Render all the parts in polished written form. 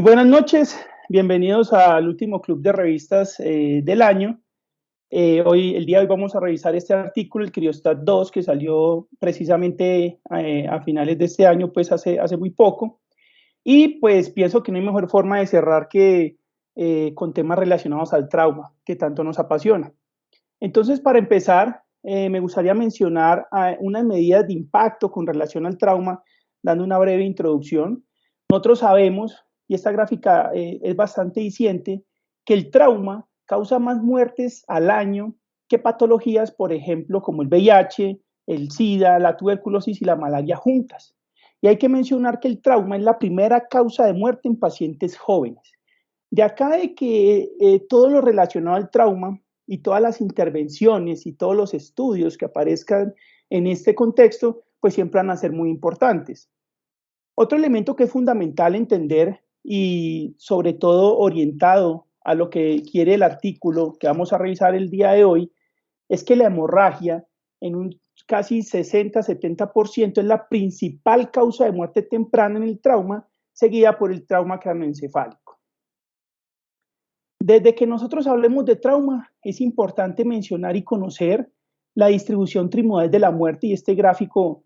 Muy buenas noches, bienvenidos al último club de revistas del año. El día de hoy vamos a revisar este artículo, el Criostat 2, que salió precisamente a finales de este año, pues hace muy poco. Y pues pienso que no hay mejor forma de cerrar que con temas relacionados al trauma, que tanto nos apasiona. Entonces, para empezar, me gustaría mencionar unas medidas de impacto con relación al trauma, dando una breve introducción. Nosotros sabemos, y esta gráfica es bastante diciente, que el trauma causa más muertes al año que patologías, por ejemplo, como el VIH, el SIDA, la tuberculosis y la malaria juntas. Y hay que mencionar que el trauma es la primera causa de muerte en pacientes jóvenes. De acá de que todo lo relacionado al trauma y todas las intervenciones y todos los estudios que aparezcan en este contexto, pues siempre van a ser muy importantes. Otro elemento que es fundamental entender y sobre todo orientado a lo que quiere el artículo que vamos a revisar el día de hoy, es que la hemorragia en un casi 60-70% es la principal causa de muerte temprana en el trauma, seguida por el trauma craneoencefálico. Desde que nosotros hablemos de trauma, es importante mencionar y conocer la distribución trimodal de la muerte, y este gráfico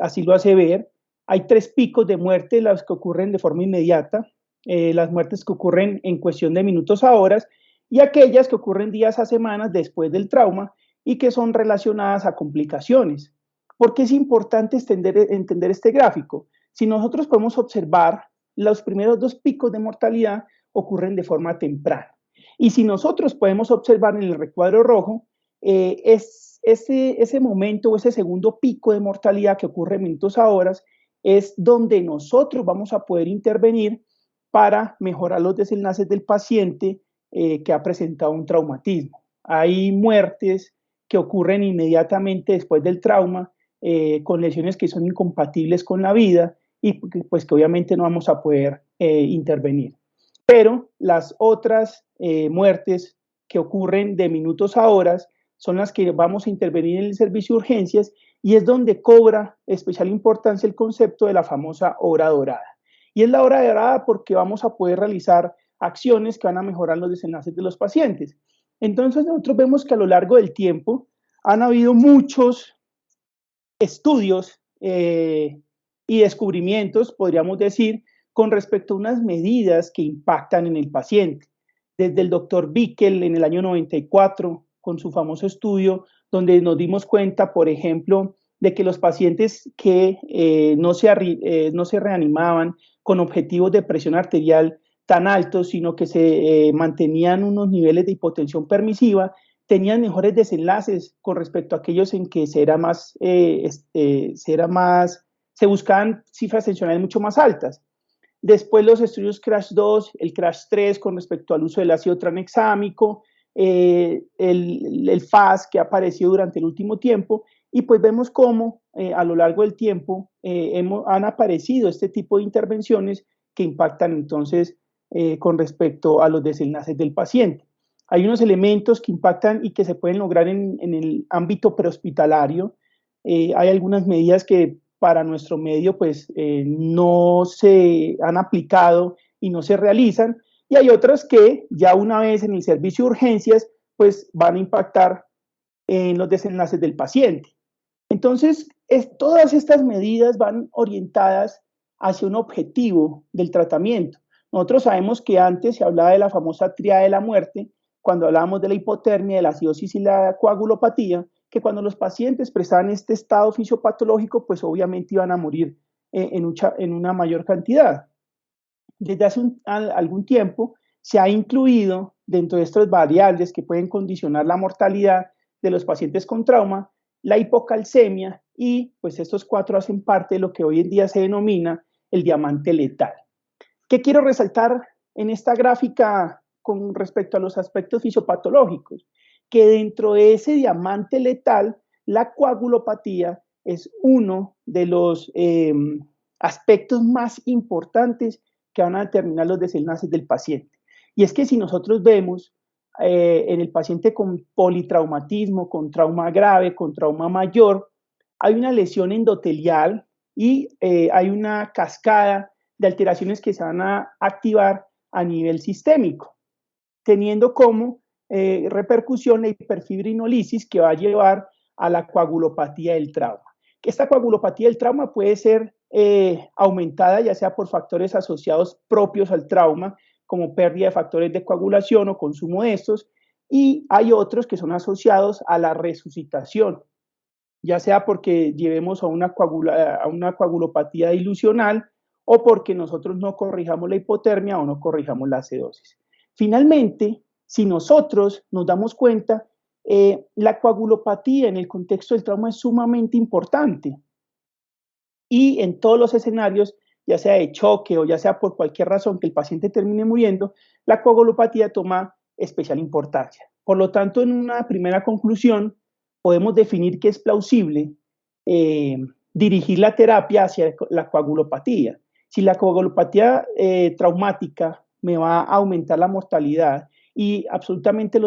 así lo hace ver. Hay 3 picos de muerte, las que ocurren de forma inmediata, las muertes que ocurren en cuestión de minutos a horas, y aquellas que ocurren días a semanas después del trauma y que son relacionadas a complicaciones. ¿Por qué es importante entender este gráfico? Si nosotros podemos observar, los primeros 2 picos de mortalidad ocurren de forma temprana. Y si nosotros podemos observar en el recuadro rojo, es ese momento o ese segundo pico de mortalidad que ocurre en minutos a horas, es donde nosotros vamos a poder intervenir para mejorar los desenlaces del paciente que ha presentado un traumatismo. Hay muertes que ocurren inmediatamente después del trauma, con lesiones que son incompatibles con la vida y pues que obviamente no vamos a poder intervenir. Pero las otras muertes que ocurren de minutos a horas son las que vamos a intervenir en el servicio de urgencias, y es donde cobra especial importancia el concepto de la famosa hora dorada. Y es la hora dorada porque vamos a poder realizar acciones que van a mejorar los desenlaces de los pacientes. Entonces nosotros vemos que a lo largo del tiempo han habido muchos estudios y descubrimientos, podríamos decir, con respecto a unas medidas que impactan en el paciente. Desde el doctor Bickel en el año 94, con su famoso estudio, donde nos dimos cuenta, por ejemplo, de que los pacientes que no se reanimaban con objetivos de presión arterial tan altos, sino que se mantenían unos niveles de hipotensión permisiva, tenían mejores desenlaces con respecto a aquellos en que se buscaban cifras tensionales mucho más altas. Después los estudios CRASH 2, el CRASH 3 con respecto al uso del ácido tranexámico, el FAS que ha aparecido durante el último tiempo, y pues vemos cómo a lo largo del tiempo han aparecido este tipo de intervenciones que impactan entonces con respecto a los desenlaces del paciente. Hay unos elementos que impactan y que se pueden lograr en el ámbito prehospitalario. Hay algunas medidas que para nuestro medio pues no se han aplicado y no se realizan, y hay otras que ya una vez en el servicio de urgencias pues van a impactar en los desenlaces del paciente. Entonces, todas estas medidas van orientadas hacia un objetivo del tratamiento. Nosotros sabemos que antes se hablaba de la famosa tríada de la muerte, cuando hablábamos de la hipotermia, de la acidosis y la coagulopatía, que cuando los pacientes prestaban este estado fisiopatológico, pues obviamente iban a morir en una mayor cantidad. Desde hace algún tiempo se ha incluido dentro de estas variables que pueden condicionar la mortalidad de los pacientes con trauma, la hipocalcemia, y pues estos 4 hacen parte de lo que hoy en día se denomina el diamante letal. ¿Qué quiero resaltar en esta gráfica con respecto a los aspectos fisiopatológicos? Que dentro de ese diamante letal, la coagulopatía es uno de los aspectos más importantes que van a determinar los desenlaces del paciente. Y es que si nosotros vemos en el paciente con politraumatismo, con trauma grave, con trauma mayor, hay una lesión endotelial y hay una cascada de alteraciones que se van a activar a nivel sistémico, teniendo como repercusión la hiperfibrinolisis que va a llevar a la coagulopatía del trauma. Esta coagulopatía del trauma puede ser aumentada ya sea por factores asociados propios al trauma, como pérdida de factores de coagulación o consumo de estos, y hay otros que son asociados a la resucitación, ya sea porque llevemos a una coagulopatía dilucional o porque nosotros no corrijamos la hipotermia o no corrijamos la acidosis. Finalmente, si nosotros nos damos cuenta, la coagulopatía en el contexto del trauma es sumamente importante y en todos los escenarios, ya sea de choque o ya sea por cualquier razón que el paciente termine muriendo, la coagulopatía toma especial importancia. Por lo tanto, en una primera conclusión, podemos definir que es plausible dirigir la terapia hacia la coagulopatía. Si la coagulopatía traumática me va a aumentar la mortalidad y absolutamente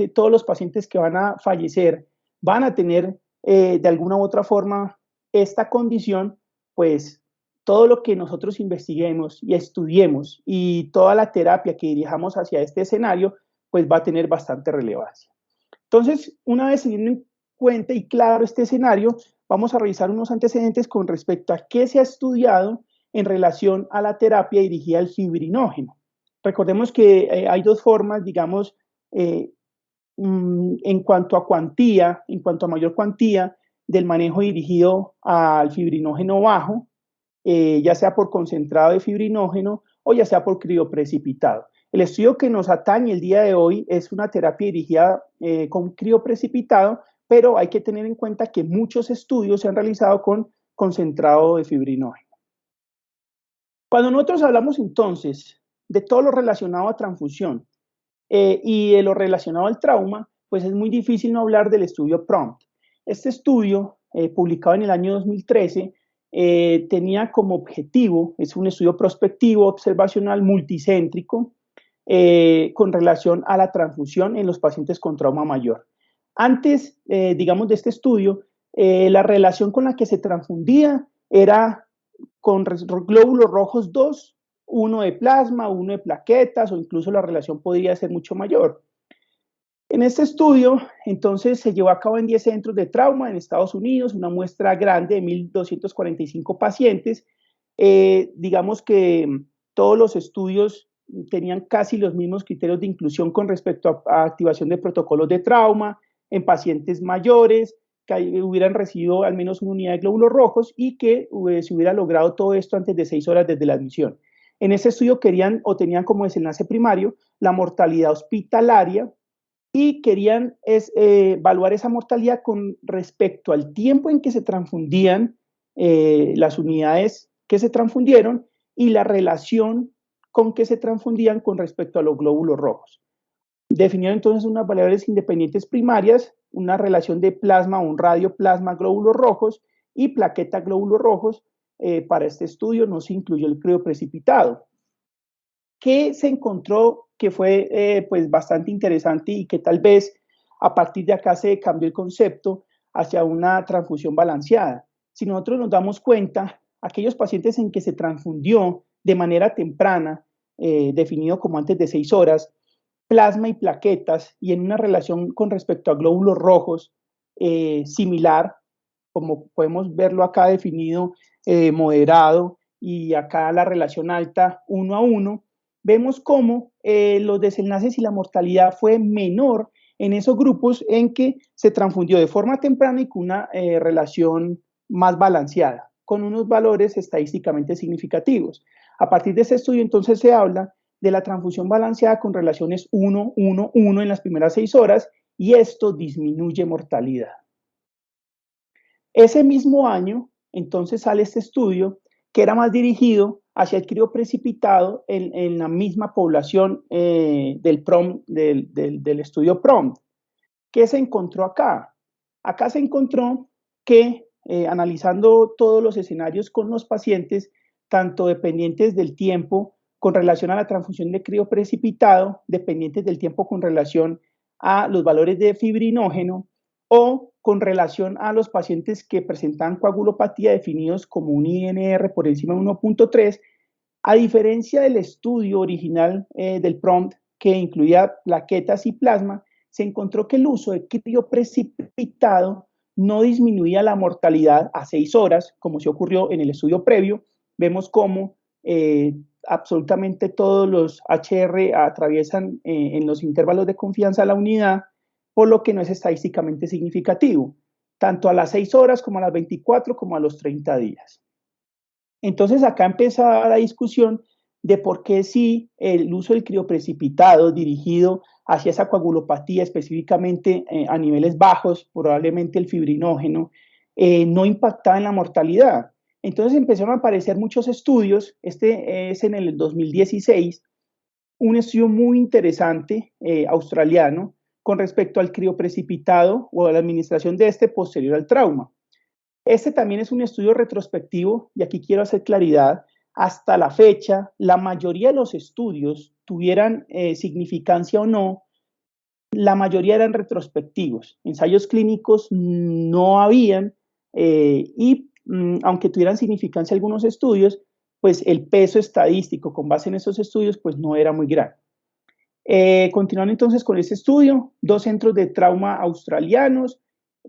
todos los pacientes que van a fallecer van a tener de alguna u otra forma esta condición, pues todo lo que nosotros investiguemos y estudiemos y toda la terapia que dirijamos hacia este escenario, pues va a tener bastante relevancia. Entonces, una vez teniendo en cuenta y claro este escenario, vamos a revisar unos antecedentes con respecto a qué se ha estudiado en relación a la terapia dirigida al fibrinógeno. Recordemos que hay dos formas, digamos, en cuanto a cuantía, en cuanto a mayor cuantía del manejo dirigido al fibrinógeno bajo, ya sea por concentrado de fibrinógeno o ya sea por crioprecipitado. El estudio que nos atañe el día de hoy es una terapia dirigida con crioprecipitado, pero hay que tener en cuenta que muchos estudios se han realizado con concentrado de fibrinógeno. Cuando nosotros hablamos entonces de todo lo relacionado a transfusión y de lo relacionado al trauma, pues es muy difícil no hablar del estudio PROMPT. Este estudio, publicado en el año 2013, tenía como objetivo, es un estudio prospectivo, observacional, multicéntrico, con relación a la transfusión en los pacientes con trauma mayor. Antes, digamos, de este estudio, la relación con la que se transfundía era con glóbulos rojos 2, uno de plasma, uno de plaquetas, o incluso la relación podría ser mucho mayor. En este estudio, entonces, se llevó a cabo en 10 centros de trauma en Estados Unidos, una muestra grande de 1.245 pacientes. Digamos que todos los estudios tenían casi los mismos criterios de inclusión con respecto a activación de protocolos de trauma en pacientes mayores, que hubieran recibido al menos una unidad de glóbulos rojos y que se hubiera logrado todo esto antes de 6 horas desde la admisión. En este estudio querían o tenían como desenlace primario la mortalidad hospitalaria y querían evaluar esa mortalidad con respecto al tiempo en que se transfundían las unidades que se transfundieron y la relación con que se transfundían con respecto a los glóbulos rojos. Definieron entonces unas variables independientes primarias, una relación de plasma, un radio plasma glóbulos rojos y plaqueta glóbulos rojos. Para este estudio no se incluyó el crioprecipitado. ¿Qué se encontró que fue pues bastante interesante y que tal vez a partir de acá se cambió el concepto hacia una transfusión balanceada? Si nosotros nos damos cuenta, aquellos pacientes en que se transfundió de manera temprana, definido como antes de 6 horas, plasma y plaquetas y en una relación con respecto a glóbulos rojos similar, como podemos verlo acá definido moderado y acá la relación alta 1 a 1, vemos cómo los desenlaces y la mortalidad fue menor en esos grupos en que se transfundió de forma temprana y con una relación más balanceada, con unos valores estadísticamente significativos. A partir de ese estudio entonces se habla de la transfusión balanceada con relaciones 1, 1, 1 en las primeras 6 horas y esto disminuye mortalidad. Ese mismo año entonces sale este estudio que era más dirigido hacia el crioprecipitado en la misma población del estudio PROMPT. ¿Qué se encontró acá? Acá se encontró que analizando todos los escenarios con los pacientes, tanto dependientes del tiempo con relación a la transfusión de crioprecipitado, dependientes del tiempo con relación a los valores de fibrinógeno o con relación a los pacientes que presentan coagulopatía definidos como un INR por encima de 1.3, A diferencia del estudio original del PROMPT, que incluía plaquetas y plasma, se encontró que el uso de crioprecipitado no disminuía la mortalidad a 6 horas, como se ocurrió en el estudio previo. Vemos cómo absolutamente todos los HR atraviesan en los intervalos de confianza la unidad, por lo que no es estadísticamente significativo, tanto a las 6 horas como a las 24 como a los 30 días. Entonces acá empezaba la discusión de por qué si el uso del crioprecipitado dirigido hacia esa coagulopatía, específicamente a niveles bajos, probablemente el fibrinógeno, no impactaba en la mortalidad. Entonces empezaron a aparecer muchos estudios, este es en el 2016, un estudio muy interesante australiano con respecto al crioprecipitado o a la administración de este posterior al trauma. Este también es un estudio retrospectivo y aquí quiero hacer claridad. Hasta la fecha, la mayoría de los estudios, tuvieran significancia o no, la mayoría eran retrospectivos. Ensayos clínicos no habían y aunque tuvieran significancia algunos estudios, pues el peso estadístico con base en esos estudios pues no era muy grande. Continuando entonces con este estudio, 2 centros de trauma australianos.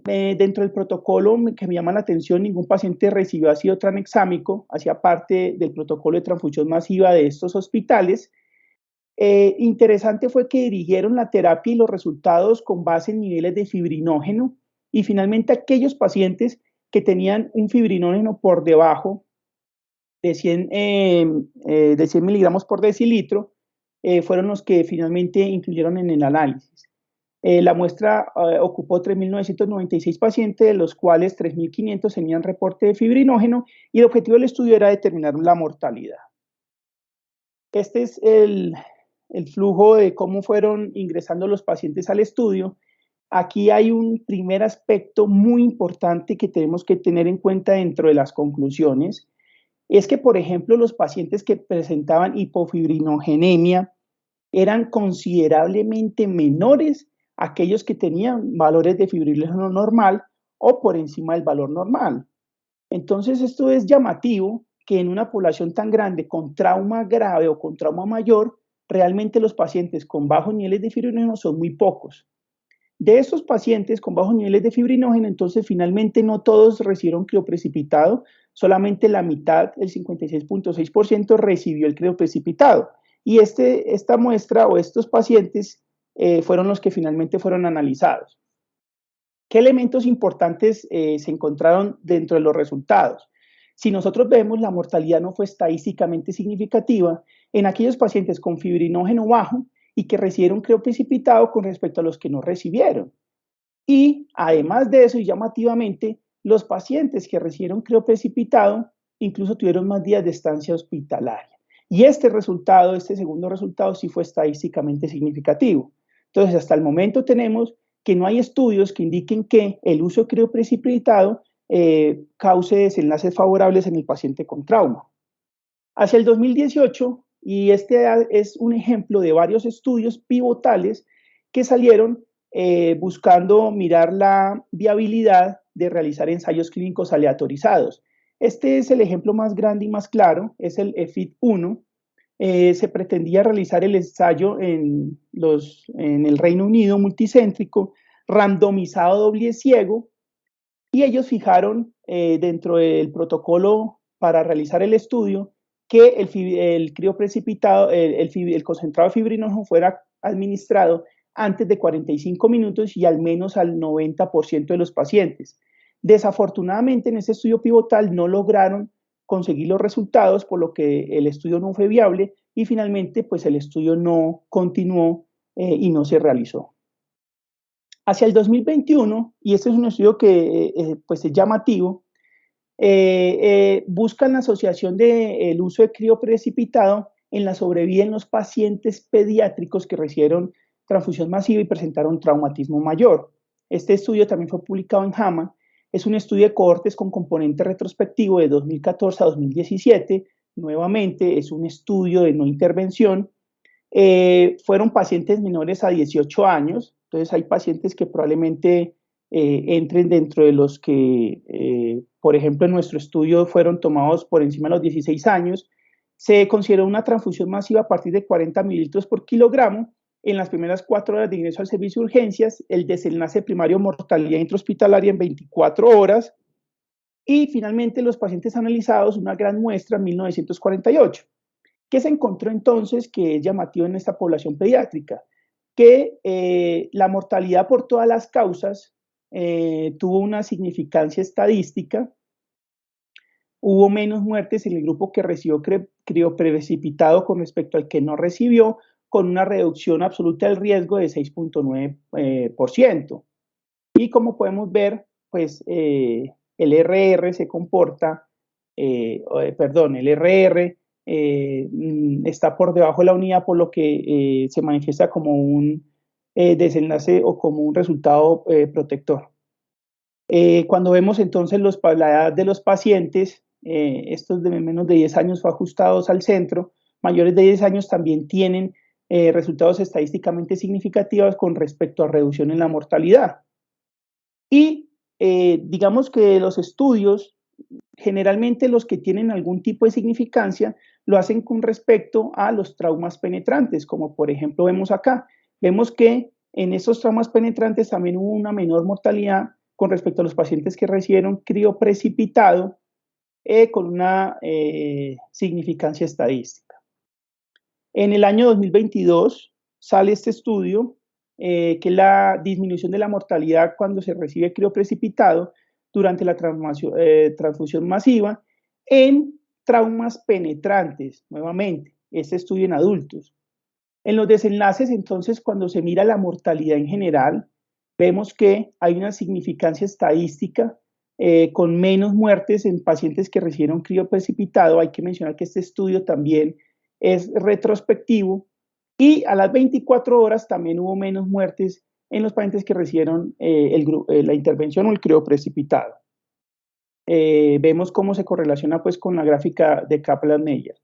Dentro del protocolo que me llama la atención, ningún paciente recibió ácido tranexámico, hacía parte del protocolo de transfusión masiva de estos hospitales. Interesante fue que dirigieron la terapia y los resultados con base en niveles de fibrinógeno y finalmente aquellos pacientes que tenían un fibrinógeno por debajo de 100 miligramos por decilitro fueron los que finalmente incluyeron en el análisis. La muestra ocupó 3.996 pacientes, de los cuales 3.500 tenían reporte de fibrinógeno y el objetivo del estudio era determinar la mortalidad. Este es el flujo de cómo fueron ingresando los pacientes al estudio. Aquí hay un primer aspecto muy importante que tenemos que tener en cuenta dentro de las conclusiones. Es que, por ejemplo, los pacientes que presentaban hipofibrinogenemia eran considerablemente menores a aquellos que tenían valores de fibrinógeno normal o por encima del valor normal. Entonces, esto es llamativo que en una población tan grande con trauma grave o con trauma mayor, realmente los pacientes con bajos niveles de fibrinógeno son muy pocos. De estos pacientes con bajos niveles de fibrinógeno, entonces finalmente no todos recibieron crioprecipitado, solamente la mitad, el 56.6%, recibió el crioprecipitado. Y esta muestra o estos pacientes fueron los que finalmente fueron analizados. ¿Qué elementos importantes se encontraron dentro de los resultados? Si nosotros vemos, la mortalidad no fue estadísticamente significativa en aquellos pacientes con fibrinógeno bajo y que recibieron crioprecipitado con respecto a los que no recibieron. Y además de eso, y llamativamente, los pacientes que recibieron crioprecipitado incluso tuvieron más días de estancia hospitalaria. Y este resultado, este segundo resultado, sí fue estadísticamente significativo. Entonces, hasta el momento tenemos que no hay estudios que indiquen que el uso de crioprecipitado cause desenlaces favorables en el paciente con trauma. Hacia el 2018, y este es un ejemplo de varios estudios pivotales que salieron buscando mirar la viabilidad de realizar ensayos clínicos aleatorizados. Este es el ejemplo más grande y más claro, es el EFIT-1. Se pretendía realizar el ensayo en el Reino Unido multicéntrico, randomizado doble ciego, y ellos fijaron dentro del protocolo para realizar el estudio que el crioprecipitado, el concentrado de fibrinógeno fuera administrado antes de 45 minutos y al menos al 90% de los pacientes. Desafortunadamente, en ese estudio pivotal no lograron conseguir los resultados, por lo que el estudio no fue viable y finalmente pues el estudio no continuó y no se realizó. Hacia el 2021, y este es un estudio que pues es llamativo, buscan la asociación del uso de crioprecipitado en la sobrevida en los pacientes pediátricos que recibieron transfusión masiva y presentaron traumatismo mayor. Este estudio también fue publicado en JAMA. Es un estudio de cohortes con componente retrospectivo de 2014 a 2017. Nuevamente, es un estudio de no intervención. Fueron pacientes menores a 18 años. Entonces, hay pacientes que probablemente entren dentro de los que, por ejemplo, en nuestro estudio fueron tomados por encima de los 16 años. Se consideró una transfusión masiva a partir de 40 mililitros por kilogramo. En las primeras 4 horas de ingreso al servicio de urgencias, el desenlace primario mortalidad intrahospitalaria en 24 horas, y finalmente los pacientes analizados, una gran muestra en 1948. ¿Qué se encontró entonces que es llamativo en esta población pediátrica? Que la mortalidad por todas las causas tuvo una significancia estadística. Hubo menos muertes en el grupo que recibió crioprecipitado con respecto al que no recibió, con una reducción absoluta del riesgo de 6.9%. Y como podemos ver, pues el RR se comporta, el RR está por debajo de la unidad, por lo que se manifiesta como un desenlace o como un resultado protector. Cuando vemos entonces la edad de los pacientes, estos de menos de 10 años fue ajustados al centro, mayores de 10 años también tienen resultados estadísticamente significativos con respecto a reducción en la mortalidad. Y digamos que los estudios, generalmente los que tienen algún tipo de significancia, lo hacen con respecto a los traumas penetrantes, como por ejemplo vemos acá. Vemos que en estos traumas penetrantes también hubo una menor mortalidad con respecto a los pacientes que recibieron crioprecipitado con una significancia estadística. En el año 2022 sale este estudio que es la disminución de la mortalidad cuando se recibe crioprecipitado durante la transfusión masiva en traumas penetrantes, nuevamente, este estudio en adultos. En los desenlaces, entonces, cuando se mira la mortalidad en general, vemos que hay una significancia estadística con menos muertes en pacientes que recibieron crioprecipitado. Hay que mencionar que este estudio también es retrospectivo, y a las 24 horas también hubo menos muertes en los pacientes que recibieron la intervención o el crioprecipitado. Vemos cómo se correlaciona pues con la gráfica de Kaplan-Meier.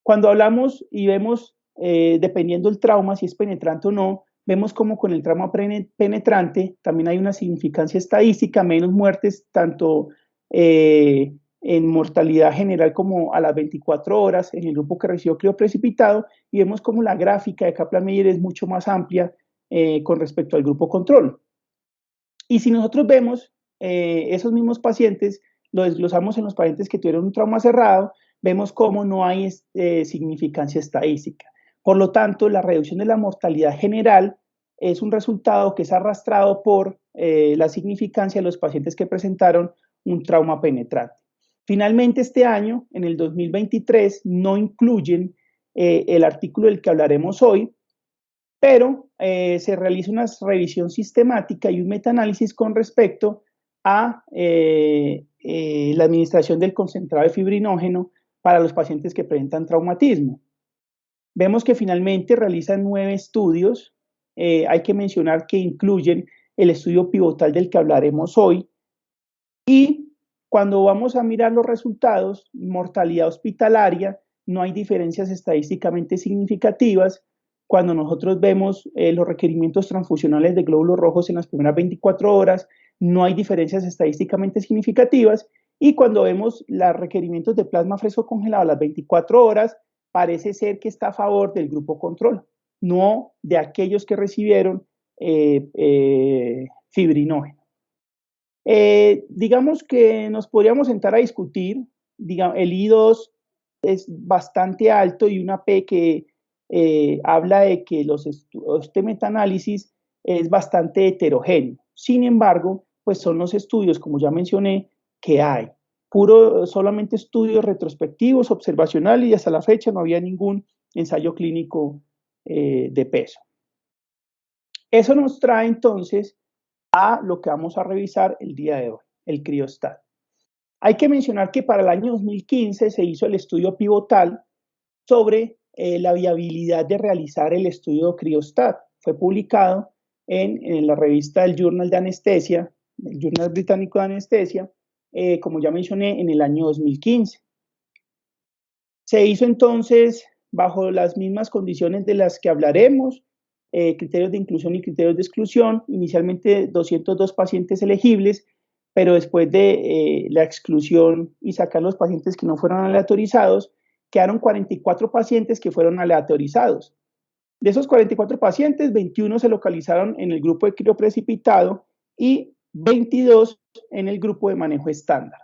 Cuando hablamos y vemos, dependiendo del trauma, si es penetrante o no, vemos como con el trauma penetrante también hay una significancia estadística, menos muertes tanto en mortalidad general como a las 24 horas en el grupo que recibió crioprecipitado, y vemos como la gráfica de Kaplan-Meier es mucho más amplia con respecto al grupo control. Y si nosotros vemos esos mismos pacientes, lo desglosamos en los pacientes que tuvieron un trauma cerrado, vemos cómo no hay significancia estadística. Por lo tanto, la reducción de la mortalidad general es un resultado que es arrastrado por la significancia de los pacientes que presentaron un trauma penetrante. Finalmente, este año, en el 2023, no incluyen el artículo del que hablaremos hoy, pero se realiza una revisión sistemática y un metaanálisis con respecto a la administración del concentrado de fibrinógeno para los pacientes que presentan traumatismo. Vemos que finalmente realizan 9 estudios. Hay que mencionar que incluyen el estudio pivotal del que hablaremos hoy. Y cuando vamos a mirar los resultados, mortalidad hospitalaria, no hay diferencias estadísticamente significativas. Cuando nosotros vemos los requerimientos transfusionales de glóbulos rojos en las primeras 24 horas, no hay diferencias estadísticamente significativas. Y cuando vemos los requerimientos de plasma fresco congelado a las 24 horas, parece ser que está a favor del grupo control, no de aquellos que recibieron fibrinógeno. Digamos que nos podríamos sentar a discutir, el I2 es bastante alto y una P que habla de que este metaanálisis es bastante heterogéneo. Sin embargo, pues son los estudios, como ya mencioné, que hay. Solamente estudios retrospectivos, observacionales, y hasta la fecha no había ningún ensayo clínico de peso. Eso nos trae entonces a lo que vamos a revisar el día de hoy, el CryoStat. Hay que mencionar que para el año 2015 se hizo el estudio pivotal sobre la viabilidad de realizar el estudio CryoStat. Fue publicado en la revista del Journal de Anestesia, el Journal Británico de Anestesia, como ya mencioné, en el año 2015. Se hizo entonces bajo las mismas condiciones de las que hablaremos, criterios de inclusión y criterios de exclusión, inicialmente 202 pacientes elegibles, pero después de la exclusión y sacar los pacientes que no fueron aleatorizados, quedaron 44 pacientes que fueron aleatorizados. De esos 44 pacientes, 21 se localizaron en el grupo de crioprecipitado y 22 en el grupo de manejo estándar.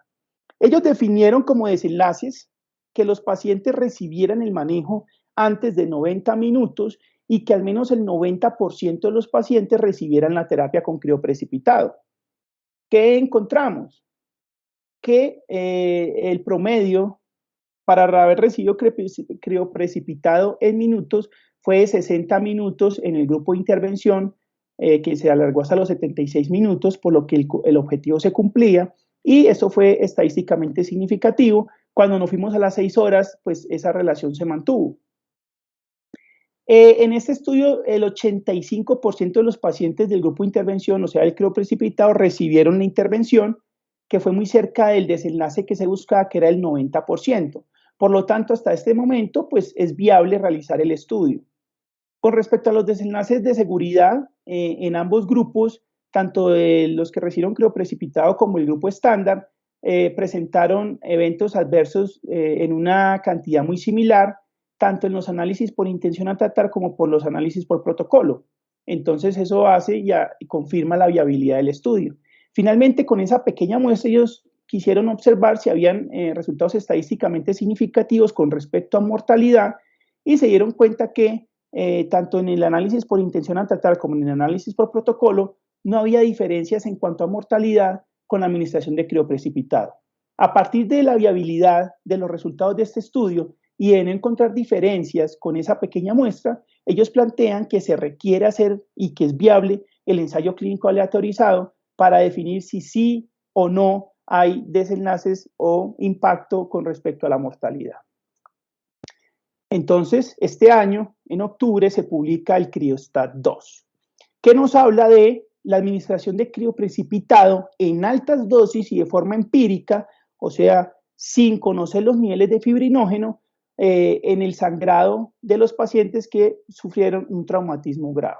Ellos definieron como desenlaces que los pacientes recibieran el manejo antes de 90 minutos y que al menos el 90% de los pacientes recibieran la terapia con crioprecipitado. ¿Qué encontramos? Que el promedio para haber recibido crioprecipitado en minutos fue de 60 minutos en el grupo de intervención, que se alargó hasta los 76 minutos, por lo que el objetivo se cumplía, y eso fue estadísticamente significativo. Cuando nos fuimos a las 6 horas, pues esa relación se mantuvo. En este estudio, el 85% de los pacientes del grupo de intervención, o sea, el crioprecipitado, recibieron la intervención, que fue muy cerca del desenlace que se buscaba, que era el 90%. Por lo tanto, hasta este momento, pues es viable realizar el estudio. Con respecto a los desenlaces de seguridad, en ambos grupos, tanto los que recibieron crioprecipitado como el grupo estándar, presentaron eventos adversos en una cantidad muy similar, tanto en los análisis por intención a tratar como por los análisis por protocolo. Entonces, eso hace y confirma la viabilidad del estudio. Finalmente, con esa pequeña muestra, ellos quisieron observar si habían resultados estadísticamente significativos con respecto a mortalidad y se dieron cuenta que tanto en el análisis por intención a tratar como en el análisis por protocolo no había diferencias en cuanto a mortalidad con la administración de crioprecipitado. A partir de la viabilidad de los resultados de este estudio y de no encontrar diferencias con esa pequeña muestra, ellos plantean que se requiere hacer y que es viable el ensayo clínico aleatorizado para definir si sí o no hay desenlaces o impacto con respecto a la mortalidad. Entonces, este año, en octubre, se publica el CRIOSTAT 2, que nos habla de la administración de crioprecipitado en altas dosis y de forma empírica, o sea, sin conocer los niveles de fibrinógeno, en el sangrado de los pacientes que sufrieron un traumatismo grave.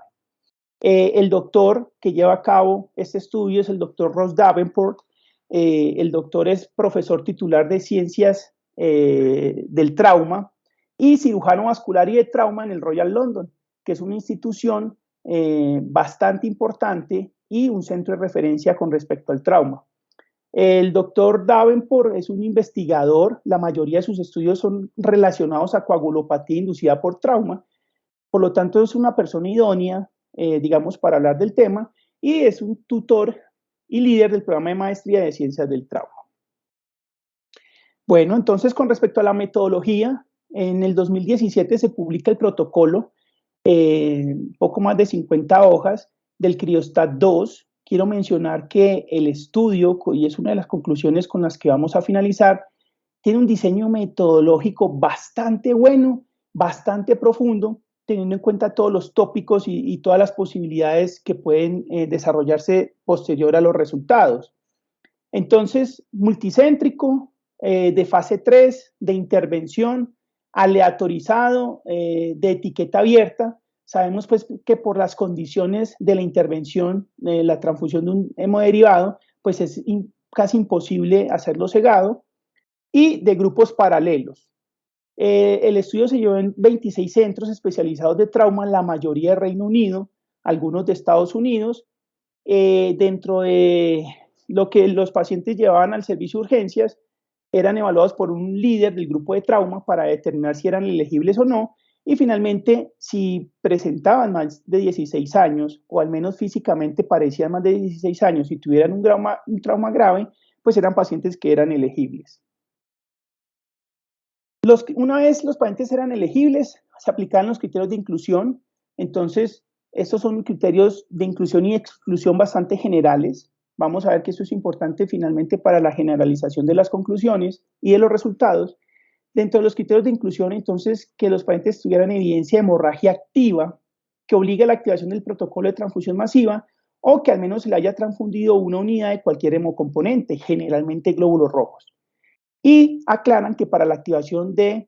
El doctor que lleva a cabo este estudio es el doctor Ross Davenport. El doctor es profesor titular de ciencias del trauma y cirujano vascular y de trauma en el Royal London, que es una institución bastante importante y un centro de referencia con respecto al trauma. El doctor Davenport es un investigador, la mayoría de sus estudios son relacionados a coagulopatía inducida por trauma, por lo tanto es una persona idónea, digamos, para hablar del tema, y es un tutor y líder del programa de maestría de ciencias del trauma. Bueno, entonces con respecto a la metodología, en el 2017 se publica el protocolo, poco más de 50 hojas, del CRIOSTAT 2. Quiero mencionar que el estudio, y es una de las conclusiones con las que vamos a finalizar, tiene un diseño metodológico bastante bueno, bastante profundo, teniendo en cuenta todos los tópicos y todas las posibilidades que pueden desarrollarse posterior a los resultados. Entonces, multicéntrico, de fase 3, de intervención, aleatorizado, de etiqueta abierta. Sabemos pues que por las condiciones de la intervención, la transfusión de un hemodiderivado, pues es casi imposible hacerlo cegado, y de grupos paralelos. El estudio se llevó en 26 centros especializados de trauma, la mayoría de Reino Unido, algunos de Estados Unidos. Dentro de lo que los pacientes llevaban al servicio de urgencias, eran evaluados por un líder del grupo de trauma para determinar si eran elegibles o no, y finalmente, si presentaban más de 16 años, o al menos físicamente parecían más de 16 años y tuvieran un trauma grave, pues eran pacientes que eran elegibles. Una vez los pacientes eran elegibles, se aplicaban los criterios de inclusión. Entonces, estos son criterios de inclusión y exclusión bastante generales. Vamos a ver que eso es importante finalmente para la generalización de las conclusiones y de los resultados. Dentro de los criterios de inclusión, entonces, que los pacientes tuvieran evidencia de hemorragia activa, que obligue a la activación del protocolo de transfusión masiva, o que al menos se le haya transfundido una unidad de cualquier hemocomponente, generalmente glóbulos rojos. Y aclaran que para la activación del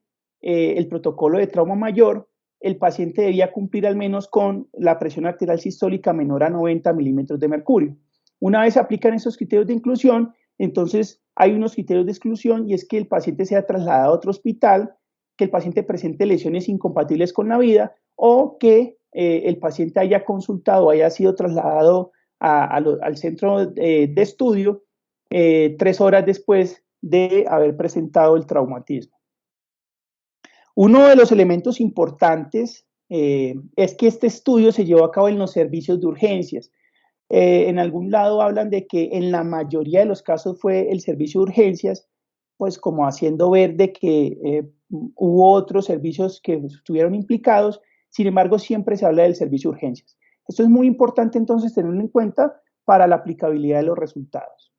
protocolo de trauma mayor, el paciente debía cumplir al menos con la presión arterial sistólica menor a 90 milímetros de mercurio. Una vez se aplican esos criterios de inclusión, entonces hay unos criterios de exclusión, y es que el paciente sea trasladado a otro hospital que el paciente presente lesiones incompatibles con la vida o que el paciente haya consultado, haya sido trasladado al centro de estudio 3 horas después de haber presentado el traumatismo. Uno de los elementos importantes es que este estudio se llevó a cabo en los servicios de urgencias. En algún lado hablan de que en la mayoría de los casos fue el servicio de urgencias, pues como haciendo ver de que hubo otros servicios que estuvieron implicados, sin embargo siempre se habla del servicio de urgencias. Esto es muy importante entonces tenerlo en cuenta para la aplicabilidad de los resultados.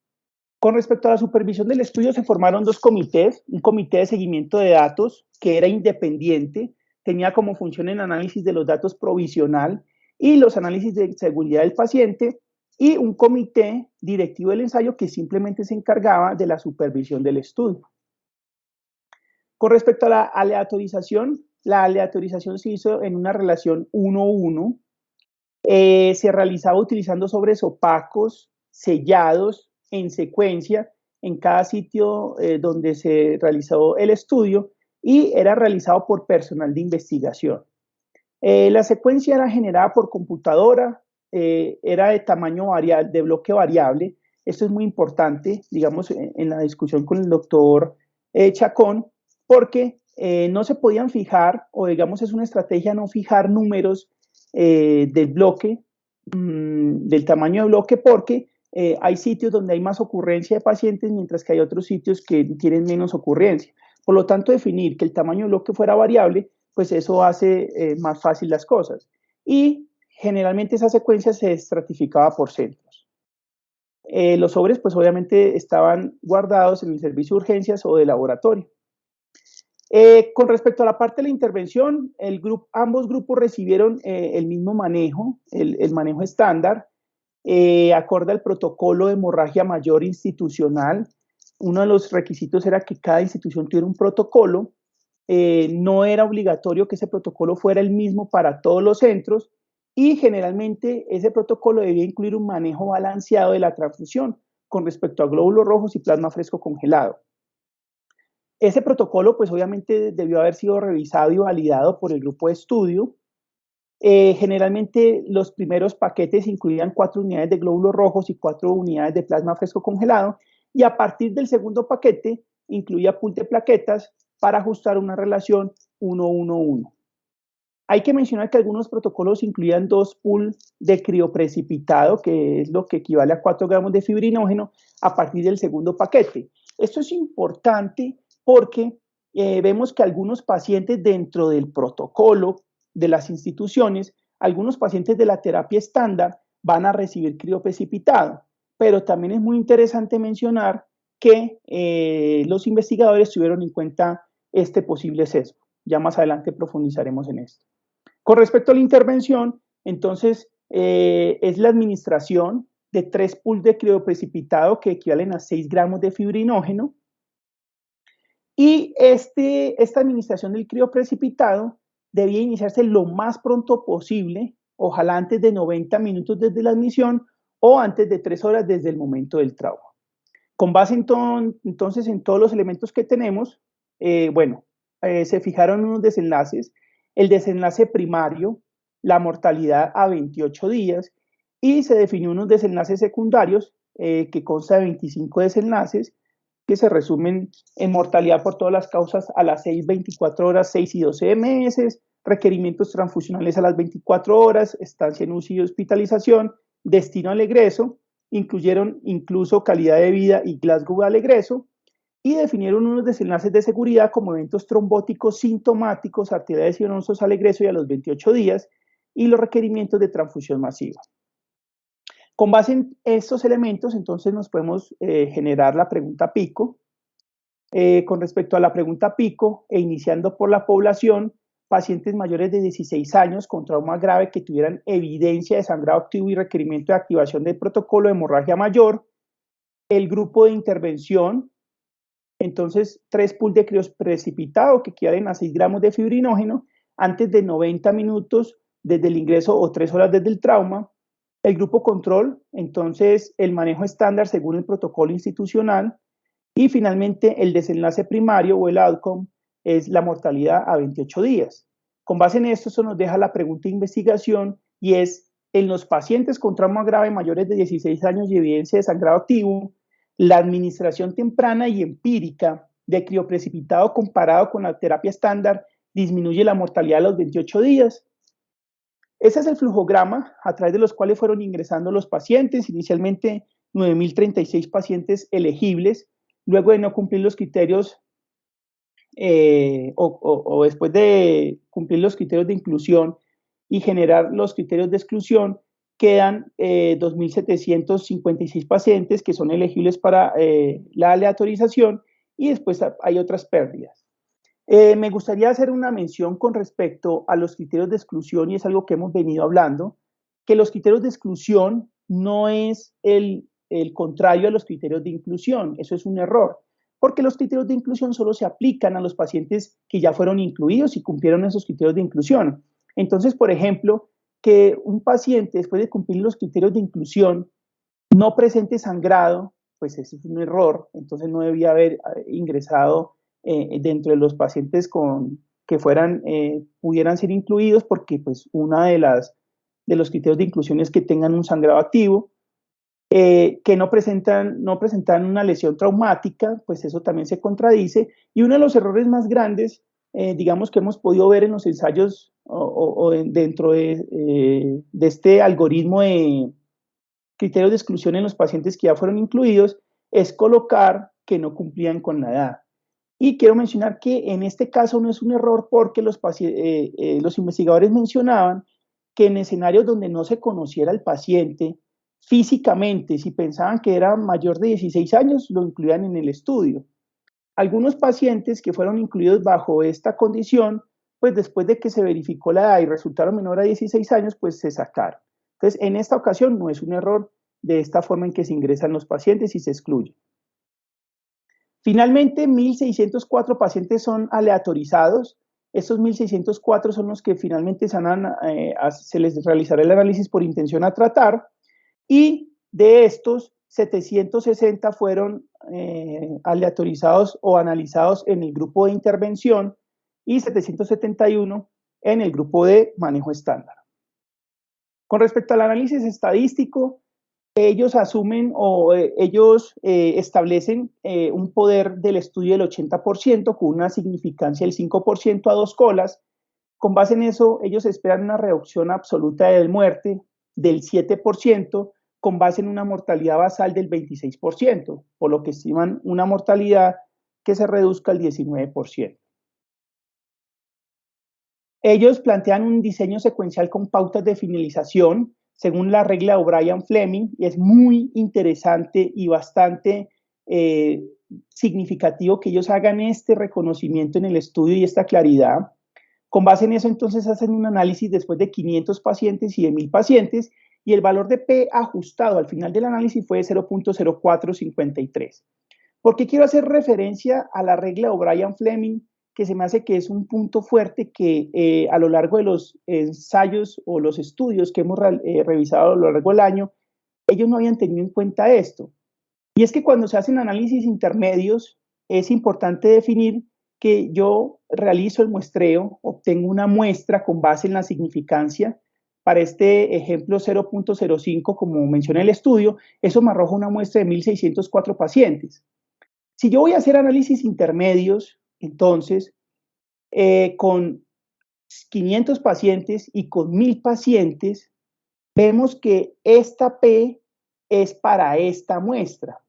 Con respecto a la supervisión del estudio, se formaron 2 comités, un comité de seguimiento de datos que era independiente, tenía como función el análisis de los datos provisional y los análisis de seguridad del paciente, y un comité directivo del ensayo que simplemente se encargaba de la supervisión del estudio. Con respecto a la aleatorización se hizo en una relación 1:1, se realizaba utilizando sobres opacos, sellados, en secuencia en cada sitio donde se realizó el estudio y era realizado por personal de investigación. La secuencia era generada por computadora, era de tamaño variable, de bloque variable. Esto es muy importante, digamos, en la discusión con el doctor Chacón, porque no se podían fijar, o digamos es una estrategia no fijar números del bloque, del tamaño de bloque, porque hay sitios donde hay más ocurrencia de pacientes, mientras que hay otros sitios que tienen menos ocurrencia. Por lo tanto, definir que el tamaño de bloque fuera variable, pues eso hace más fácil las cosas. Y generalmente esa secuencia se estratificaba por centros. Los sobres, pues obviamente estaban guardados en el servicio de urgencias o de laboratorio. Con respecto a la parte de la intervención, ambos grupos recibieron el mismo manejo, el manejo estándar, acorde al protocolo de hemorragia mayor institucional. Uno de los requisitos era que cada institución tuviera un protocolo. No era obligatorio que ese protocolo fuera el mismo para todos los centros, y generalmente ese protocolo debía incluir un manejo balanceado de la transfusión con respecto a glóbulos rojos y plasma fresco congelado. Ese protocolo, pues obviamente debió haber sido revisado y validado por el grupo de estudio. Generalmente los primeros paquetes incluían 4 unidades de glóbulos rojos y 4 unidades de plasma fresco congelado, y a partir del segundo paquete incluía pool de plaquetas para ajustar una relación 1:1:1. Hay que mencionar que algunos protocolos incluían 2 pools de crioprecipitado, que es lo que equivale a 4 gramos de fibrinógeno a partir del segundo paquete. Esto es importante porque vemos que algunos pacientes dentro del protocolo de las instituciones, algunos pacientes de la terapia estándar van a recibir crioprecipitado, pero también es muy interesante mencionar que los investigadores tuvieron en cuenta este posible sesgo. Ya más adelante profundizaremos en esto. Con respecto a la intervención, entonces es la administración de 3 pools de crioprecipitado que equivalen a 6 gramos de fibrinógeno, y esta administración del crioprecipitado debía iniciarse lo más pronto posible, ojalá antes de 90 minutos desde la admisión o antes de 3 horas desde el momento del trauma. Con base entonces en todos los elementos que tenemos, se fijaron unos desenlaces: el desenlace primario, la mortalidad a 28 días, y se definió unos desenlaces secundarios que consta de 25 desenlaces, que se resumen en mortalidad por todas las causas a las 6, 24 horas, 6 y 12 meses, requerimientos transfusionales a las 24 horas, estancia en UCI y hospitalización, destino al egreso, incluyeron incluso calidad de vida y Glasgow al egreso, y definieron unos desenlaces de seguridad como eventos trombóticos sintomáticos, arteriales y venosos al egreso y a los 28 días, y los requerimientos de transfusión masiva. Con base en estos elementos, entonces nos podemos generar la pregunta pico. Con respecto a la pregunta pico, iniciando por la población, pacientes mayores de 16 años con trauma grave que tuvieran evidencia de sangrado activo y requerimiento de activación del protocolo de hemorragia mayor. El grupo de intervención, entonces 3 pools de crioprecipitado que equivalen a 6 gramos de fibrinógeno antes de 90 minutos desde el ingreso o 3 horas desde el trauma. El grupo control, entonces el manejo estándar según el protocolo institucional. Y finalmente el desenlace primario o el outcome, es la mortalidad a 28 días. Con base en esto, eso nos deja la pregunta de investigación y es, en los pacientes con trauma grave mayores de 16 años y evidencia de sangrado activo, la administración temprana y empírica de crioprecipitado comparado con la terapia estándar disminuye la mortalidad a los 28 días. Ese es el flujograma a través de los cuales fueron ingresando los pacientes, inicialmente 9.036 pacientes elegibles, luego de no cumplir los criterios o después de cumplir los criterios de inclusión y generar los criterios de exclusión, quedan 2.756 pacientes que son elegibles para la aleatorización y después hay otras pérdidas. Me gustaría hacer una mención con respecto a los criterios de exclusión y es algo que hemos venido hablando, que los criterios de exclusión no es el contrario a los criterios de inclusión, eso es un error, porque los criterios de inclusión solo se aplican a los pacientes que ya fueron incluidos y cumplieron esos criterios de inclusión. Entonces, por ejemplo, que un paciente después de cumplir los criterios de inclusión no presente sangrado, pues eso es un error, entonces no debía haber ingresado dentro de los pacientes que pudieran ser incluidos porque pues una de los criterios de inclusión es que tengan un sangrado activo, que no presentan una lesión traumática, pues eso también se contradice, y uno de los errores más grandes, digamos que hemos podido ver en los ensayos o dentro de este algoritmo de criterios de exclusión en los pacientes que ya fueron incluidos, es colocar que no cumplían con la edad. Y quiero mencionar que en este caso no es un error porque los investigadores mencionaban que en escenarios donde no se conociera el paciente físicamente, si pensaban que era mayor de 16 años, lo incluían en el estudio. Algunos pacientes que fueron incluidos bajo esta condición, pues después de que se verificó la edad y resultaron menor a 16 años, pues se sacaron. Entonces, en esta ocasión no es un error de esta forma en que se ingresan los pacientes y se excluyen. Finalmente, 1.604 pacientes son aleatorizados. Estos 1.604 son los que finalmente se les realizará el análisis por intención a tratar y de estos 760 fueron aleatorizados o analizados en el grupo de intervención y 771 en el grupo de manejo estándar. Con respecto al análisis estadístico, ellos asumen o establecen un poder del estudio del 80% con una significancia del 5% a 2 colas. Con base en eso, ellos esperan una reducción absoluta de muerte del 7% con base en una mortalidad basal del 26%, por lo que estiman una mortalidad que se reduzca al 19%. Ellos plantean un diseño secuencial con pautas de finalización según la regla de O'Brien-Fleming, y es muy interesante y bastante significativo que ellos hagan este reconocimiento en el estudio y esta claridad. Con base en eso, entonces, hacen un análisis después de 500 pacientes y de 1.000 pacientes, y el valor de P ajustado al final del análisis fue de 0.0453. ¿Por qué quiero hacer referencia a la regla de O'Brien-Fleming? Que se me hace que es un punto fuerte que a lo largo de los ensayos o los estudios que hemos revisado a lo largo del año, ellos no habían tenido en cuenta esto. Y es que cuando se hacen análisis intermedios, es importante definir que yo realizo el muestreo, obtengo una muestra con base en la significancia. Para este ejemplo 0.05, como menciona el estudio, eso me arroja una muestra de 1.604 pacientes. Si yo voy a hacer análisis intermedios, entonces, con 500 pacientes y con 1.000 pacientes, vemos que esta P es para esta muestra.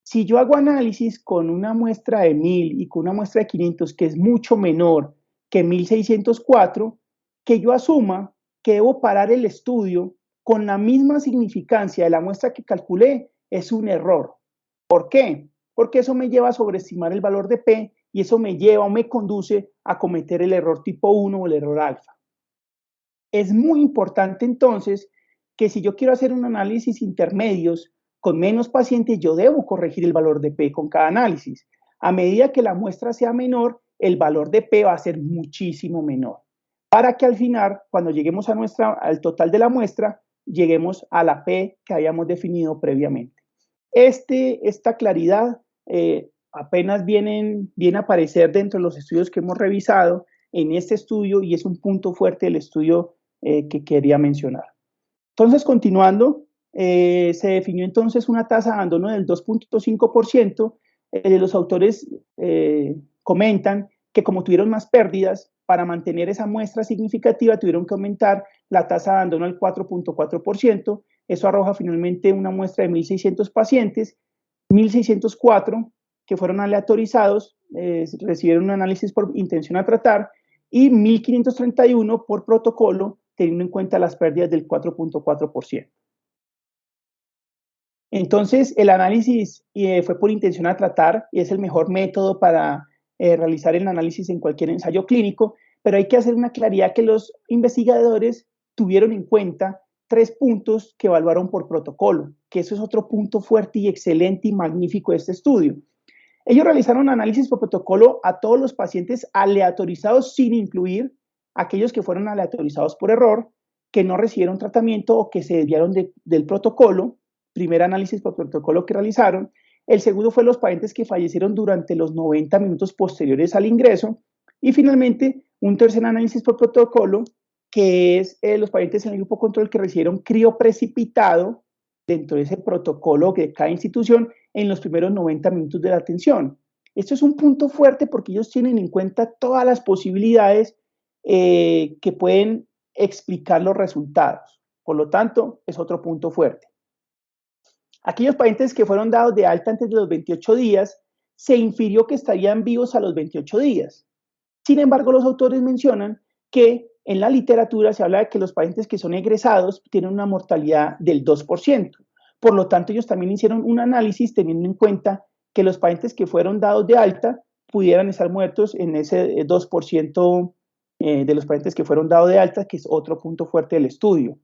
Si yo hago análisis con una muestra de 1.000 y con una muestra de 500, que es mucho menor que 1.604, que yo asuma que debo parar el estudio con la misma significancia de la muestra que calculé, es un error. ¿Por qué? Porque eso me lleva a sobreestimar el valor de P y eso me lleva o me conduce a cometer el error tipo 1 o el error alfa. Es muy importante entonces que si yo quiero hacer un análisis intermedios con menos pacientes, yo debo corregir el valor de P con cada análisis. A medida que la muestra sea menor, el valor de P va a ser muchísimo menor. Para que al final, cuando lleguemos al total de la muestra, lleguemos a la P que habíamos definido previamente. Esta claridad apenas viene a aparecer dentro de los estudios que hemos revisado en este estudio y es un punto fuerte del estudio que quería mencionar. Entonces, continuando, se definió entonces una tasa de abandono del 2.5%. Los autores comentan que como tuvieron más pérdidas, para mantener esa muestra significativa tuvieron que aumentar la tasa de abandono al 4.4%. Eso arroja finalmente una muestra de 1.600 pacientes, 1.604 que fueron aleatorizados, recibieron un análisis por intención a tratar y 1.531 por protocolo, teniendo en cuenta las pérdidas del 4.4%. Entonces, el análisis fue por intención a tratar y es el mejor método para realizar el análisis en cualquier ensayo clínico, pero hay que hacer una claridad que los investigadores tuvieron en cuenta 3 puntos que evaluaron por protocolo, que eso es otro punto fuerte y excelente y magnífico de este estudio. Ellos realizaron análisis por protocolo a todos los pacientes aleatorizados sin incluir aquellos que fueron aleatorizados por error, que no recibieron tratamiento o que se desviaron del protocolo. Primer análisis por protocolo que realizaron. El segundo fue los pacientes que fallecieron durante los 90 minutos posteriores al ingreso. Y finalmente, un tercer análisis por protocolo, que es los pacientes en el grupo control que recibieron crioprecipitado dentro de ese protocolo de cada institución en los primeros 90 minutos de la atención. Esto es un punto fuerte porque ellos tienen en cuenta todas las posibilidades que pueden explicar los resultados. Por lo tanto, es otro punto fuerte. Aquellos pacientes que fueron dados de alta antes de los 28 días, se infirió que estarían vivos a los 28 días. Sin embargo, los autores mencionan que en la literatura se habla de que los pacientes que son egresados tienen una mortalidad del 2%. Por lo tanto, ellos también hicieron un análisis teniendo en cuenta que los pacientes que fueron dados de alta pudieran estar muertos en ese 2% de los pacientes que fueron dados de alta, que es otro punto fuerte del estudio.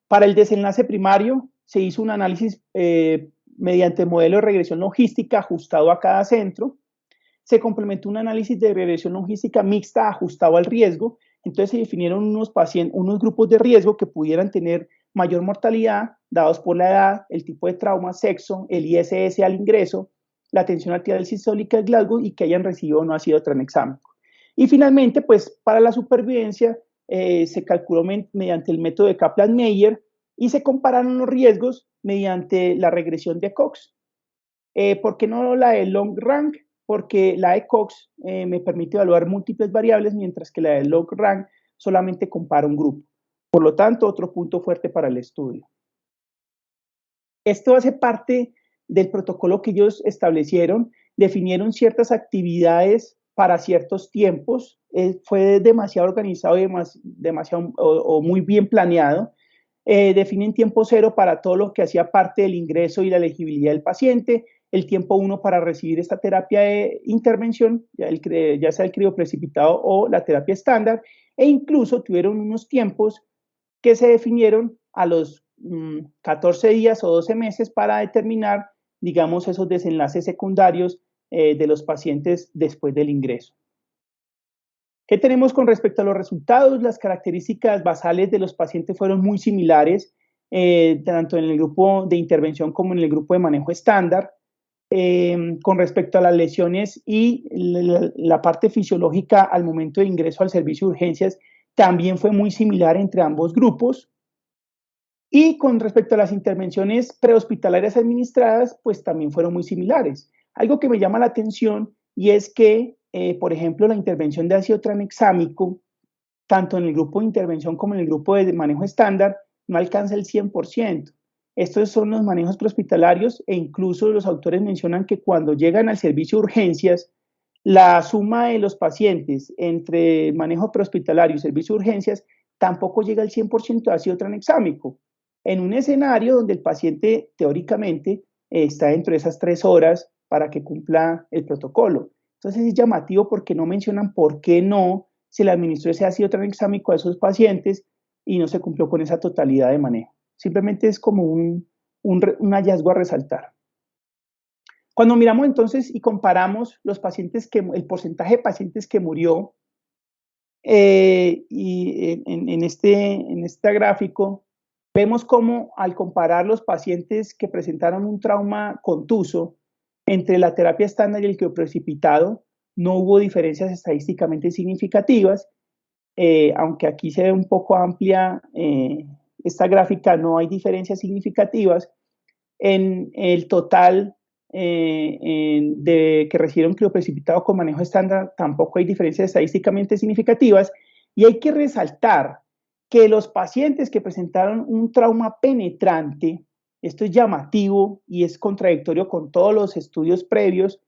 Para el desenlace primario, se hizo un análisis mediante modelo de regresión logística ajustado a cada centro. Se complementó un análisis de regresión logística mixta ajustado al riesgo. Entonces se definieron unos grupos de riesgo que pudieran tener mayor mortalidad, dados por la edad, el tipo de trauma, sexo, el ISS al ingreso, la tensión arterial sistólica de Glasgow y que hayan recibido o no ácido tranexámico. Y finalmente, pues para la supervivencia, se calculó mediante el método de Kaplan-Meier y se compararon los riesgos mediante la regresión de Cox. ¿Por qué no la de long rank? Porque la de Cox me permite evaluar múltiples variables, mientras que la de long rank solamente compara un grupo. Por lo tanto, otro punto fuerte para el estudio. Esto hace parte del protocolo que ellos establecieron, definieron ciertas actividades para ciertos tiempos, fue demasiado organizado y demasiado o muy bien planeado. Definen tiempo 0 para todo lo que hacía parte del ingreso y la elegibilidad del paciente, el tiempo 1 para recibir esta terapia de intervención, ya sea el crioprecipitado o la terapia estándar, e incluso tuvieron unos tiempos que se definieron a los 14 días o 12 meses para determinar, digamos, esos desenlaces secundarios de los pacientes después del ingreso. ¿Qué tenemos con respecto a los resultados? Las características basales de los pacientes fueron muy similares, tanto en el grupo de intervención como en el grupo de manejo estándar. Con respecto a las lesiones y la parte fisiológica al momento de ingreso al servicio de urgencias, también fue muy similar entre ambos grupos. Y con respecto a las intervenciones prehospitalarias administradas, pues también fueron muy similares. Algo que me llama la atención y es que, por ejemplo, la intervención de ácido tranexámico, tanto en el grupo de intervención como en el grupo de manejo estándar, no alcanza el 100%. Estos son los manejos prehospitalarios e incluso los autores mencionan que cuando llegan al servicio de urgencias, la suma de los pacientes entre manejo prehospitalario y servicio de urgencias tampoco llega al 100% de ácido tranexámico. En un escenario donde el paciente teóricamente está dentro de esas 3 horas para que cumpla el protocolo. Entonces es llamativo porque no mencionan por qué no se le administró ese ácido tranexámico a esos pacientes y no se cumplió con esa totalidad de manejo. Simplemente es como un hallazgo a resaltar. Cuando miramos entonces y comparamos los pacientes el porcentaje de pacientes que murió y en este gráfico, vemos cómo al comparar los pacientes que presentaron un trauma contuso, entre la terapia estándar y el crioprecipitado no hubo diferencias estadísticamente significativas, aunque aquí se ve un poco amplia esta gráfica, no hay diferencias significativas. En el total que recibieron crioprecipitado con manejo estándar tampoco hay diferencias estadísticamente significativas, y hay que resaltar que los pacientes que presentaron un trauma penetrante, esto es llamativo y es contradictorio con todos los estudios previos,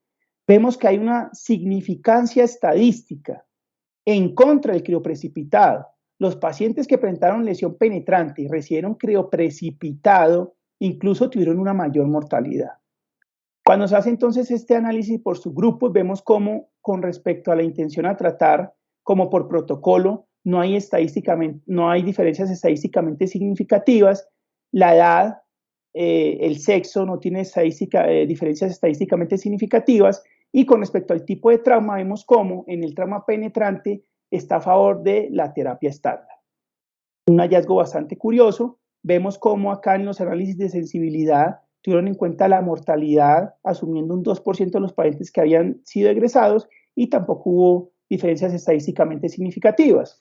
vemos que hay una significancia estadística en contra del crioprecipitado. Los pacientes que presentaron lesión penetrante y recibieron crioprecipitado incluso tuvieron una mayor mortalidad. Cuando se hace entonces este análisis por subgrupos, vemos cómo con respecto a la intención a tratar, como por protocolo, no hay diferencias estadísticamente significativas. La edad, el sexo no tiene diferencias estadísticamente significativas, y con respecto al tipo de trauma, vemos cómo en el trauma penetrante está a favor de la terapia estándar. Un hallazgo bastante curioso, vemos cómo acá en los análisis de sensibilidad tuvieron en cuenta la mortalidad, asumiendo un 2% de los pacientes que habían sido egresados, y tampoco hubo diferencias estadísticamente significativas.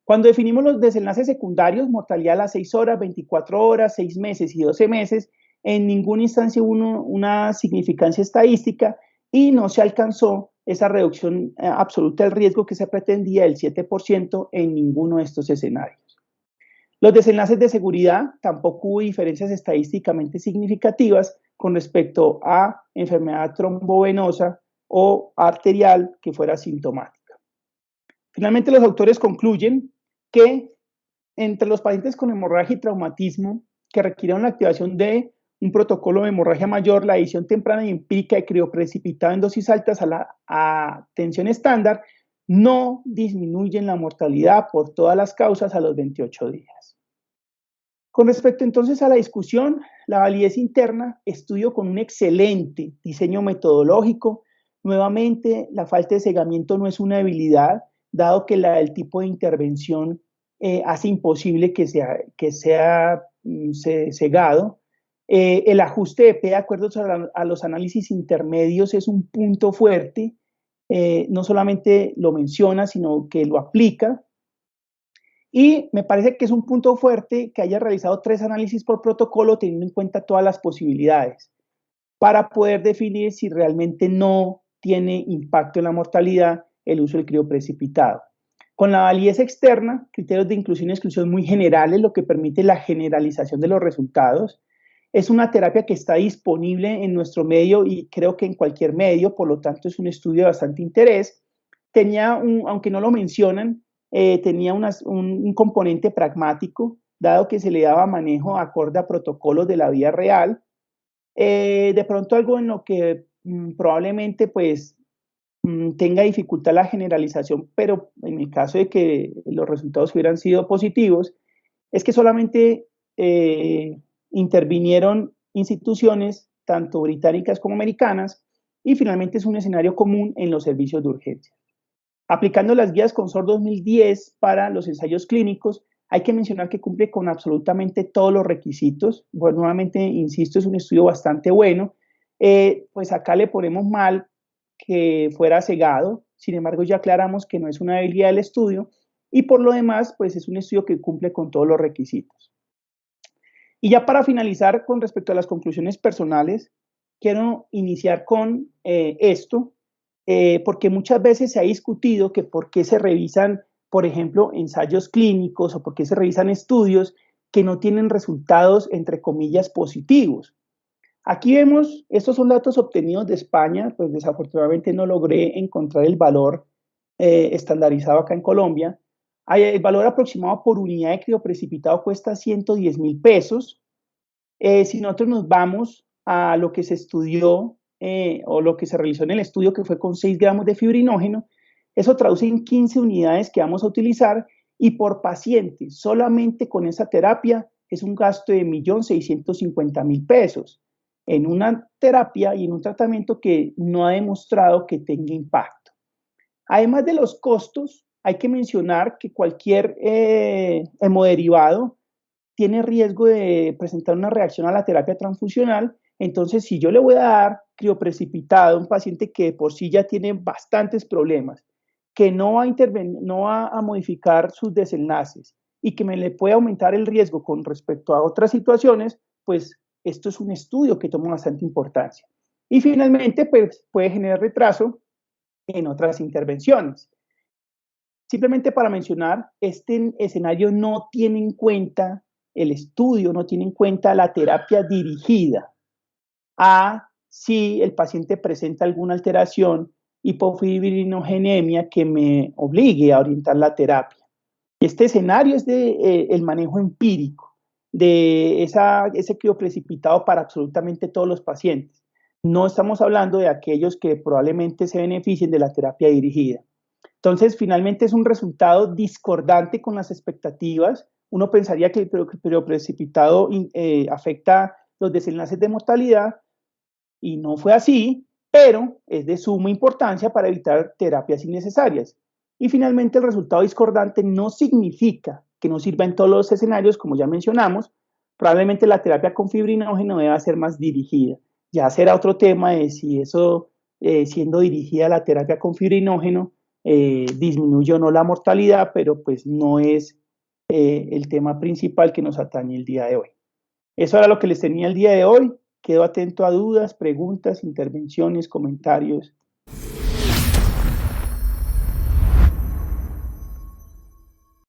Cuando definimos los desenlaces secundarios, mortalidad a las 6 horas, 24 horas, 6 meses y 12 meses, en ninguna instancia hubo una significancia estadística y no se alcanzó esa reducción absoluta del riesgo que se pretendía del 7% en ninguno de estos escenarios. Los desenlaces de seguridad, tampoco hubo diferencias estadísticamente significativas con respecto a enfermedad trombovenosa o arterial que fuera sintomática. Finalmente, los autores concluyen que entre los pacientes con hemorragia y traumatismo que requirieron la activación de un protocolo de hemorragia mayor, la adición temprana y empírica de crioprecipitado en dosis altas a la atención estándar no disminuyen la mortalidad por todas las causas a los 28 días. Con respecto entonces a la discusión, la validez interna, estudio con un excelente diseño metodológico. Nuevamente, la falta de cegamiento no es una debilidad, dado que el tipo de intervención hace imposible que sea cegado. El ajuste de P de acuerdo a los análisis intermedios es un punto fuerte. No solamente lo menciona, sino que lo aplica. Y me parece que es un punto fuerte que haya realizado 3 análisis por protocolo teniendo en cuenta todas las posibilidades para poder definir si realmente no tiene impacto en la mortalidad el uso del crioprecipitado. Con la validez externa, criterios de inclusión y exclusión muy generales, lo que permite la generalización de los resultados. Es una terapia que está disponible en nuestro medio y creo que en cualquier medio, por lo tanto es un estudio de bastante interés. Aunque no lo mencionan, tenía un componente pragmático, dado que se le daba manejo acorde a protocolos de la vida real. De pronto algo en lo que probablemente pues tenga dificultad la generalización, pero en el caso de que los resultados hubieran sido positivos, es que solamente intervinieron instituciones, tanto británicas como americanas, y finalmente es un escenario común en los servicios de urgencia. Aplicando las guías CONSOR 2010 para los ensayos clínicos, hay que mencionar que cumple con absolutamente todos los requisitos. Bueno, nuevamente, insisto, es un estudio bastante bueno. Pues acá le ponemos mal que fuera cegado, sin embargo ya aclaramos que no es una debilidad del estudio, y por lo demás, pues es un estudio que cumple con todos los requisitos. Y ya para finalizar, con respecto a las conclusiones personales, quiero iniciar con esto, porque muchas veces se ha discutido que por qué se revisan, por ejemplo, ensayos clínicos o por qué se revisan estudios que no tienen resultados, entre comillas, positivos. Aquí vemos, estos son datos obtenidos de España, pues desafortunadamente no logré encontrar el valor estandarizado acá en Colombia. El valor aproximado por unidad de crioprecipitado cuesta 110.000 pesos. Si nosotros nos vamos a lo que se estudió o lo que se realizó en el estudio, que fue con 6 gramos de fibrinógeno, eso traduce en 15 unidades que vamos a utilizar, y por paciente, solamente con esa terapia, es un gasto de 1.650.000 pesos en una terapia y en un tratamiento que no ha demostrado que tenga impacto. Además de los costos, hay que mencionar que cualquier hemoderivado tiene riesgo de presentar una reacción a la terapia transfusional, Entonces, si yo le voy a dar crioprecipitado a un paciente que de por sí ya tiene bastantes problemas, que no va a no va a modificar sus desenlaces y que me le puede aumentar el riesgo con respecto a otras situaciones, pues esto es un estudio que toma bastante importancia. Y finalmente, pues puede generar retraso en otras intervenciones. Simplemente para mencionar, este escenario no tiene en cuenta, el estudio no tiene en cuenta la terapia dirigida a si el paciente presenta alguna alteración hipofibrinogenemia que me obligue a orientar la terapia. Este escenario es de el manejo empírico de ese crioprecipitado para absolutamente todos los pacientes. No estamos hablando de aquellos que probablemente se beneficien de la terapia dirigida. Entonces, finalmente es un resultado discordante con las expectativas. Uno pensaría que el crioprecipitado afecta los desenlaces de mortalidad, y no fue así, pero es de suma importancia para evitar terapias innecesarias. Y finalmente el resultado discordante no significa que no sirva en todos los escenarios, como ya mencionamos. Probablemente la terapia con fibrinógeno deba ser más dirigida. Ya será otro tema de si eso, siendo dirigida la terapia con fibrinógeno, disminuye o no la mortalidad, pero pues no es el tema principal que nos atañe el día de hoy. Eso era lo que les tenía el día de hoy. Quedo atento a dudas, preguntas, intervenciones, comentarios